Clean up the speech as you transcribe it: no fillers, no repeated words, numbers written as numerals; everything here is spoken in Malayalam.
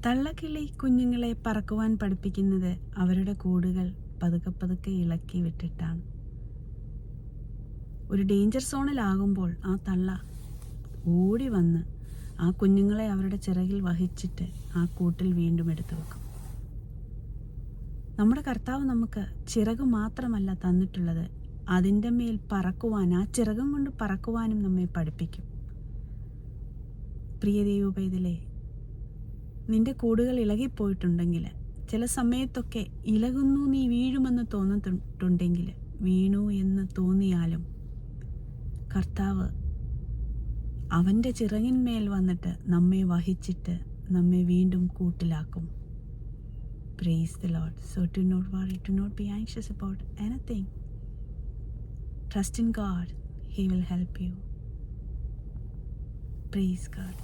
തള്ളക്കിളി കുഞ്ഞുങ്ങളെ പറക്കുവാൻ പഠിപ്പിക്കുന്നത് അവരുടെ കൂടുകൾ പതുക്കെ പതുക്കെ ഇളക്കി വിട്ടിട്ടാണ്. ഒരു ഡേഞ്ചർ സോണിലാകുമ്പോൾ ആ തള്ള ഓടി വന്ന് ആ കുഞ്ഞുങ്ങളെ അവരുടെ ചിറകിൽ വഹിച്ചിട്ട് ആ കൂട്ടിൽ വീണ്ടും എടുത്തു വെക്കും. നമ്മുടെ കർത്താവ് നമുക്ക് ചിറക് മാത്രമല്ല തന്നിട്ടുള്ളത്, അതിൻ്റെ മേൽ പറക്കുവാൻ, ആ ചിറകും കൊണ്ട് പറക്കുവാനും നമ്മെ പഠിപ്പിക്കും. പ്രിയ ദൈവപൈതലേ, നിന്റെ കൂടുകൾ ഇളകിപ്പോയിട്ടുണ്ടെങ്കിൽ, ചില സമയത്തൊക്കെ ഇളകുന്നു, നീ വീഴുമെന്ന് തോന്നിട്ടുണ്ടെങ്കിൽ, വീണു എന്ന് തോന്നിയാലും കർത്താവ് അവൻ്റെ ചിറകിന്മേൽ വന്നിട്ട് നമ്മെ വഹിച്ചിട്ട് നമ്മെ വീണ്ടും കൂട്ടിലാക്കും. Praise the Lord. So do not worry, do not be anxious about anything. Trust in God. He will help you. Praise God.